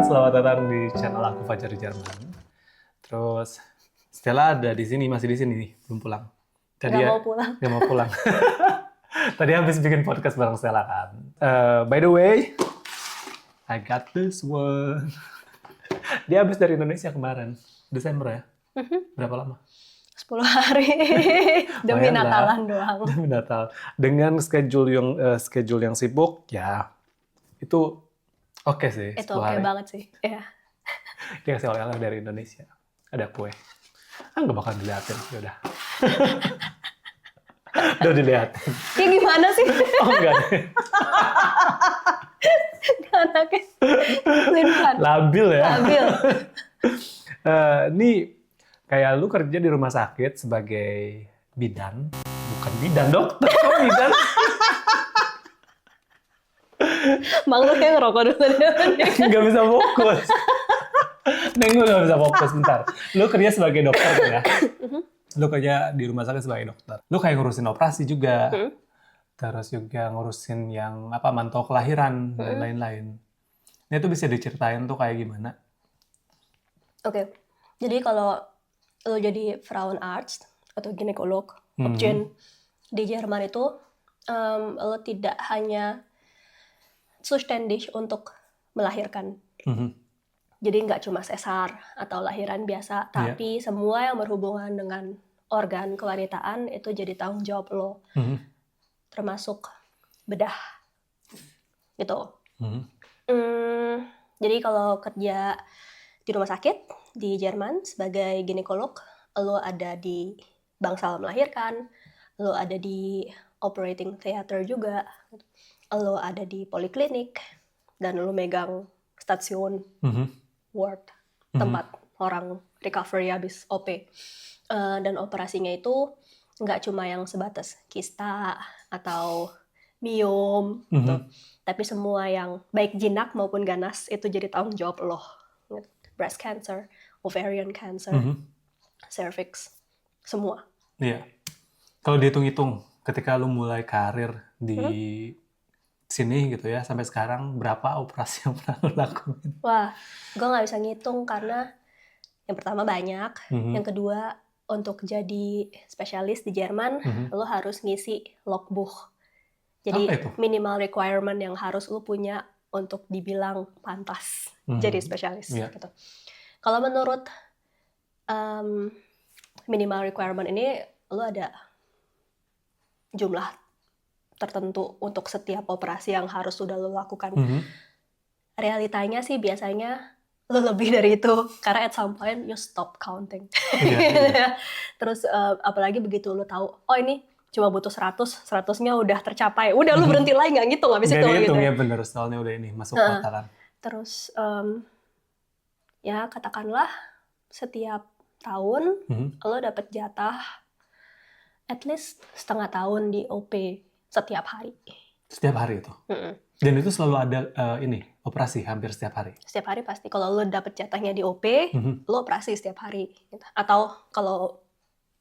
selamat datang di channel aku Fajar di Jerman. Terus Stella ada di sini, masih di sini nih, belum pulang. Nggak mau pulang. Nggak mau pulang. Tadi habis bikin podcast bareng Stella kan. By the way, I got this one. Dia habis dari Indonesia kemarin, Desember ya. Berapa lama? 10 hari demi Lumayan lah. Natalan doang. Demi Natal. Dengan schedule yang sibuk, ya itu oke sih. Itu 10 oke hari. banget sih. Ya. Dia kasih oleh-oleh dari Indonesia. Ada kue. Nggak bakal dilihatin. Yaudah. Udah dilihatin. Ya gimana sih? Oh enggak deh. Anaknya pelin-pelan. Labil ya. Labil. Ini kayak lu kerja di rumah sakit sebagai bidan. Bukan bidan, dokter. Kok bidan? Bang lu kayak ngerokok dulu deh. Nggak bisa fokus. Neng, lu nggak bisa fokus, bentar. Lu kerja sebagai dokter kan ya? Lu kerja di rumah sakit sebagai dokter. Lu kayak ngurusin operasi juga. Terus juga ngurusin yang mantau kelahiran dan lain-lain. Ini tuh bisa diceritain tuh kayak gimana? Oke. Jadi kalau lo jadi Frauenarzt atau ginekolog, Obgyn di Jerman itu lo tidak hanya zuständig untuk melahirkan. Jadi nggak cuma sesar atau lahiran biasa, tapi semua yang berhubungan dengan organ kewanitaan itu jadi tanggung jawab lo. Termasuk bedah. Gitu. Jadi kalau kerja di rumah sakit di Jerman sebagai ginekolog, lo ada di bangsal melahirkan, lo ada di operating theater juga, lo ada di poliklinik, dan lo megang stasiun ward, tempat orang recovery habis OP. Dan operasinya itu nggak cuma yang sebatas kista atau miom, gitu. Tapi semua yang baik jinak maupun ganas itu jadi tanggung jawab lo. Breast cancer, ovarian cancer, cervix, semua. Iya. Kalau dihitung-hitung, ketika lu mulai karir di sini gitu ya, sampai sekarang berapa operasi yang pernah lu lakuin? Wah, gue nggak bisa ngitung karena yang pertama banyak, yang kedua untuk jadi spesialis di Jerman, lo harus ngisi logbook. Jadi minimal requirement yang harus lo punya untuk dibilang pantas jadi spesialis. Gitu. Kalau menurut minimal requirement ini, lo ada jumlah tertentu untuk setiap operasi yang harus sudah lo lakukan. Realitanya sih biasanya lo lebih dari itu, karena at some point you stop counting. Terus apalagi begitu lo tahu, oh ini cuma butuh 100-nya udah tercapai, udah lu berhenti lagi, nggak ngitung habis itu. Nggak dihitung gitu. Ya bener, soalnya udah ini masuk kota kan. Terus ya katakanlah setiap tahun lo dapet jatah at least setengah tahun di OP setiap hari. Setiap hari itu? Dan itu selalu ada operasi hampir setiap hari? Setiap hari pasti. Kalau lo dapet jatahnya di OP, lo operasi setiap hari. Gitu. Atau kalau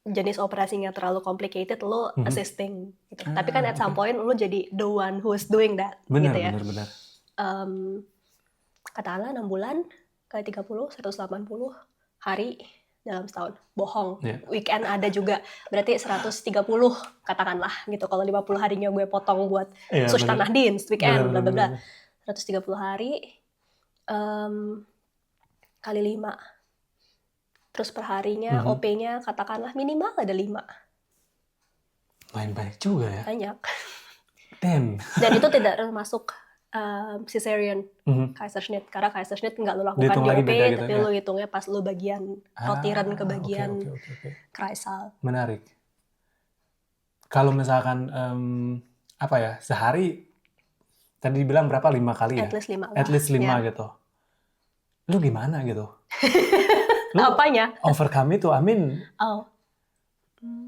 jenis operasinya terlalu complicated, lo assisting. Gitu. Tapi kan at some point lo jadi the one who is doing that. Benar, gitu ya. benar. Katakanlah 6 bulan, kali 30, 180 hari dalam setahun. Bohong. Weekend ada juga. Berarti 130 katakanlah gitu. Kalau 50 harinya gue potong buat tanah dienst, weekend, bla bla bla. 130 hari kali 5. Terus perharinya OP-nya katakanlah minimal ada 5. Main banyak juga ya? Banyak. Damn. Dan itu tidak termasuk cesarean, Kaiserschnitt. Karena Kaiserschnitt nggak lo lakukan di OP, gitu, tapi lo hitungnya pas lo bagian rotiran ke bagian Kreissaal. Menarik. Kalau misalkan sehari tadi dibilang berapa, 5 kali ya? At least 5 gitu. Lu gimana gitu? Lu apanya? Overcome itu,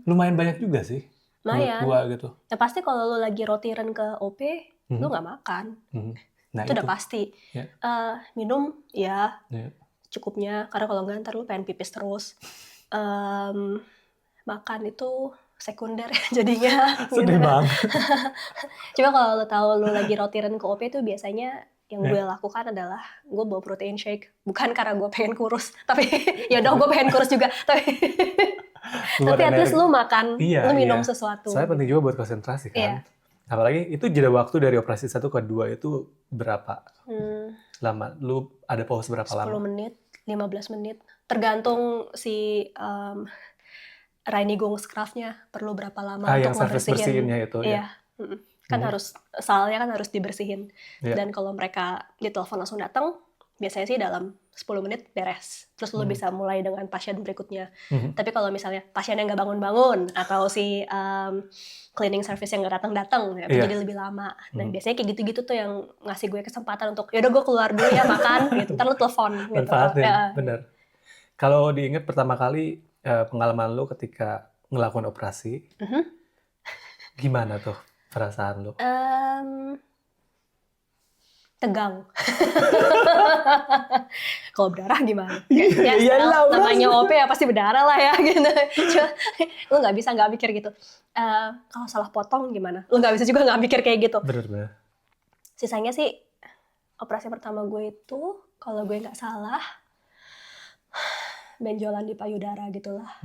lumayan banyak juga sih. Lumayan. Gua gitu. Ya pasti kalau lo lagi rotiran ke OP, lo nggak makan. Nah, itu udah pasti. Minum ya cukupnya, karena kalau nggak ntar lo pengen pipis terus. Makan itu sekunder jadinya. Sedih banget. Cuma kalau lo tahu lo lagi rotiran ke OP itu biasanya yang gue lakukan adalah gue bawa protein shake, bukan karena gue pengen kurus, tapi ya udah gue pengen kurus juga, tapi at least lu makan, lu minum sesuatu. Soalnya penting juga buat konsentrasi kan. Apalagi itu jeda waktu dari operasi 1 ke 2 itu berapa lama? Lu ada pause berapa 10 lama? 10 menit, 15 menit. Tergantung si reinigungskraftnya perlu berapa lama yang untuk membersihin. bersihinnya itu. Iya. Kan harus, salnya kan harus dibersihin. Iya. Dan kalau mereka ditelepon langsung datang, biasanya sih dalam 10 menit beres. Terus lo bisa mulai dengan pasien berikutnya. Tapi kalau misalnya pasiennya nggak bangun-bangun, atau si cleaning service yang nggak datang-datang, itu jadi lebih lama. Dan biasanya kayak gitu-gitu tuh yang ngasih gue kesempatan untuk, yaudah gue keluar dulu ya makan, gitu. Ntar lo telepon. Gitu. Manfaatin, bener. Kalau diingat pertama kali pengalaman lo ketika ngelakuin operasi, gimana tuh perasaan lo? Tegang. Kalau berdarah gimana? Namanya OP ya pasti berdarah lah ya gitu. Cuma lu nggak bisa nggak mikir gitu. Kalau salah potong gimana? Lu nggak bisa juga nggak mikir kayak gitu. Bener. Sisanya sih operasi pertama gue itu kalau gue nggak salah benjolan di payudara gitulah.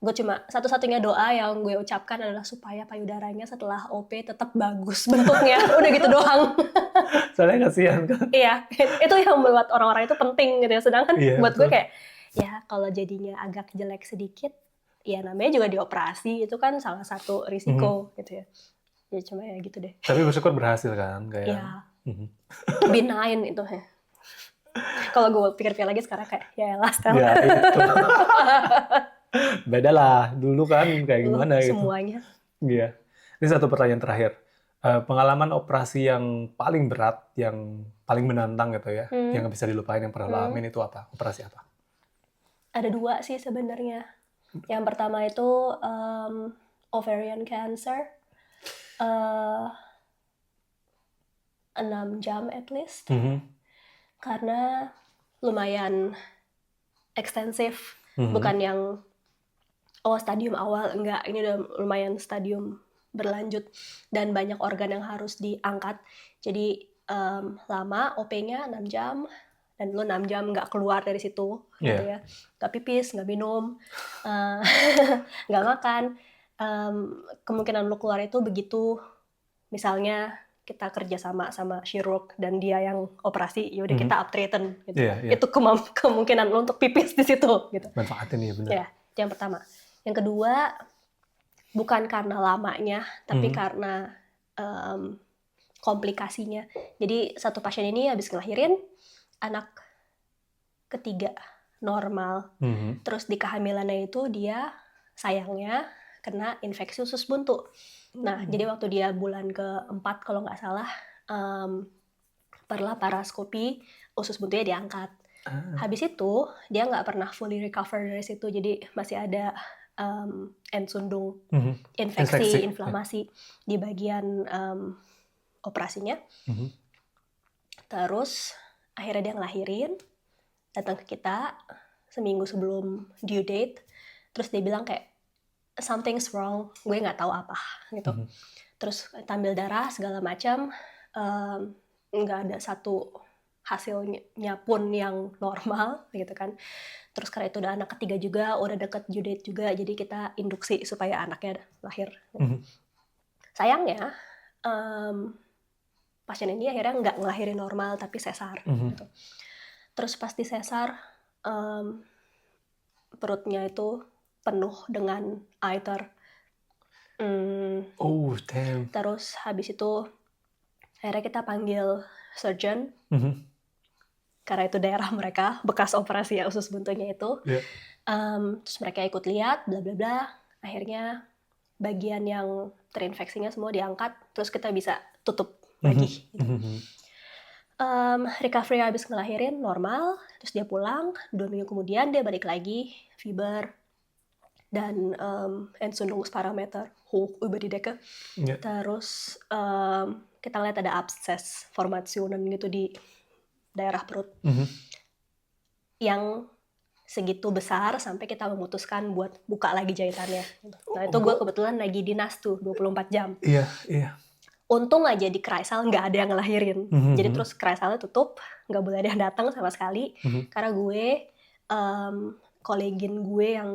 Gue cuma satu-satunya doa yang gue ucapkan adalah supaya payudaranya setelah OP tetap bagus bentuknya. Udah gitu doang. Soalnya kasihan kan. Iya, itu yang buat orang-orang itu penting gitu ya. Sedangkan buat betul. gue kayak, ya kalau jadinya agak jelek sedikit, ya namanya juga dioperasi, itu kan salah satu risiko gitu ya. Ya cuma ya gitu deh. Tapi bersyukur berhasil kan? Iya, benign itu ya. Kalau gue pikir-pikir lagi sekarang kayak, ya elah Stel. Ya itu. Beda lah, dulu kan kayak gimana gitu. Semuanya. Iya. Ini satu pertanyaan terakhir. Pengalaman operasi yang paling berat, yang paling menantang gitu ya, yang nggak bisa dilupain, yang pernah lo alamin itu apa? Operasi apa? Ada 2 sih sebenarnya. Yang pertama itu ovarian cancer. 6 jam at least. Karena lumayan ekstensif. Bukan yang stadium awal, enggak. Ini udah lumayan stadium berlanjut. Dan banyak organ yang harus diangkat. Jadi lama, OP-nya 6 jam. Dan lo 6 jam nggak keluar dari situ. Gitu ya. Nggak pipis, nggak minum, nggak makan. Kemungkinan lo keluar itu begitu, misalnya kita kerja sama chirurg dan dia yang operasi, yaudah kita uptraitan gitu. Itu kemungkinan lo untuk pipis di situ gitu. Manfaatin ya benar. Ya, itu yang pertama. Yang kedua, bukan karena lamanya, tapi karena komplikasinya. Jadi satu pasien ini habis ngelahirin anak ketiga normal. Terus di kehamilannya itu dia sayangnya kena infeksi usus buntu. Nah, jadi waktu dia bulan ke-4 kalau nggak salah, per laparoskopi usus buntunya diangkat. Habis itu dia nggak pernah fully recover dari situ, jadi masih ada ensundung, infeksi, inflamasi di bagian operasinya. Terus akhirnya dia ngelahirin, datang ke kita seminggu sebelum due date, terus dia bilang kayak something's wrong, gue nggak tahu apa gitu. Terus tampil darah segala macam, nggak ada satu hasilnya pun yang normal gitu kan. Terus karena itu udah anak ketiga juga, udah deket due date juga, jadi kita induksi supaya anaknya lahir. Sayangnya pasien ini akhirnya nggak ngelahirin normal tapi sesar. Gitu. Terus pas di sesar, perutnya itu penuh dengan aiter. Damn. Terus habis itu akhirnya kita panggil surgeon, karena itu daerah mereka, bekas operasi usus buntunya itu. Terus mereka ikut lihat, bla bla bla. Akhirnya bagian yang terinfeksinya semua diangkat, terus kita bisa tutup lagi. Recovery habis ngelahirin normal, terus dia pulang. 2 minggu kemudian dia balik lagi, fever dan Entzündungsparameter hoch über die Decke. Terus kita lihat ada absces formationen gitu di daerah perut yang segitu besar sampai kita memutuskan buat buka lagi jahitannya. Nah itu gue kebetulan lagi dinas tuh 24 jam. Iya. untung aja di Kreisel nggak ada yang ngelahirin. Mhm, Jadi mhm. terus Kreiselnya tutup, nggak boleh ada yang datang sama sekali. Mhm. Karena gue, kolegin gue yang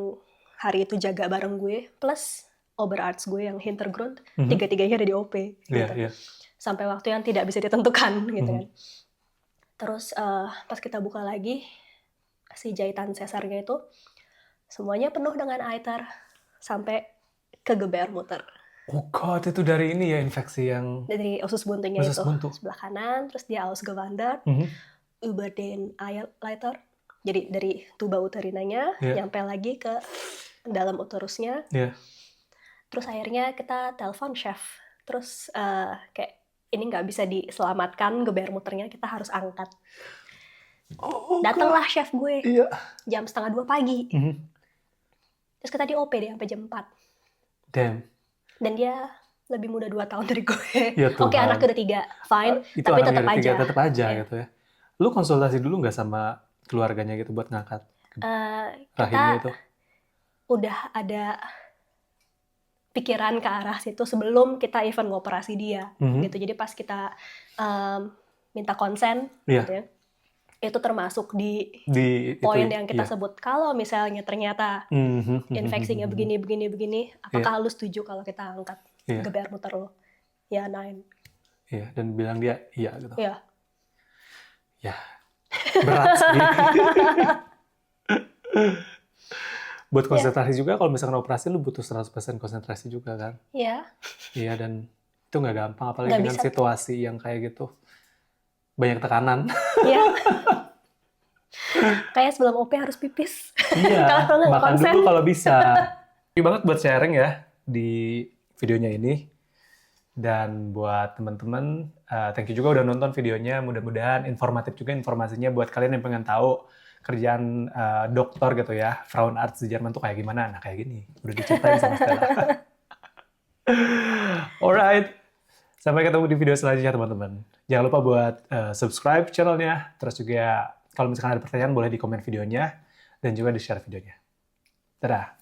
hari itu jaga bareng gue, plus Oberarzt gue yang Hintergrund, Mhm. tiga-tiganya ada di OP. Iya, Gitu. iya. Sampai waktu yang tidak bisa ditentukan gitu Mhm. kan. Terus pas kita buka lagi, si jahitan sesarnya itu semuanya penuh dengan aiter sampai ke Gebärmutter. Oh God, itu dari ini ya, infeksi yang Dari usus buntunya usus itu buntu. sebelah kanan, terus dia ausgewandert Mhm. über den Eileiter. Jadi dari tuba uterinanya Iya. nyampe lagi ke dalam uterusnya. Iya. Terus akhirnya kita telepon chef. Terus kayak ini nggak bisa diselamatkan Gebärmutternya, kita harus angkat. Oh, Datanglah chef gue iya. jam 1:30 pagi. Mhm. Terus kita di OP deh sampai jam 4. Damn. Dan dia lebih muda 2 tahun dari gue. Ya Tuhan. Oke, anaknya udah 3, fine. Itu Tapi anaknya tetap ada aja. tiga, tetap aja Iya. gitu ya. Lu konsultasi dulu nggak sama keluarganya gitu buat ngangkat rahimnya Kita itu? udah ada pikiran ke arah situ sebelum kita even ngoperasi dia. Mhm. Gitu. Jadi pas kita minta konsen, Iya. gitu ya, itu termasuk di Di poin itu, yang kita iya. sebut. Kalau misalnya ternyata Mhm. infeksinya begini, apakah lu setuju kalau kita angkat Iya. Gebärmutter lo? Ya, nein. Iya, dan bilang dia iya gitu. Ya. Ya, berat sih. Buat konsentrasi juga, kalau misalkan operasi lu butuh 100% konsentrasi juga kan. Iya. Iya, dan itu nggak gampang, apalagi Nggak dengan bisa. situasi yang kayak gitu. Banyak tekanan. Iya. Kayak sebelum OP harus pipis. Iya, Kalau nggak makan konsen. dulu kalau bisa. Thank you banget buat sharing ya di videonya ini. Dan buat teman-teman, thank you juga udah nonton videonya. Mudah-mudahan informatif juga informasinya buat kalian yang pengen tahu kerjaan dokter gitu ya. Frauenarzt di Jerman tuh kayak gimana? Nah, kayak gini. Udah diceritain sama Stella. Alright. Sampai ketemu di video selanjutnya, teman-teman. Jangan lupa buat subscribe channelnya. Terus juga kalau misalkan ada pertanyaan, boleh di komen videonya. Dan juga di-share videonya. Dadah!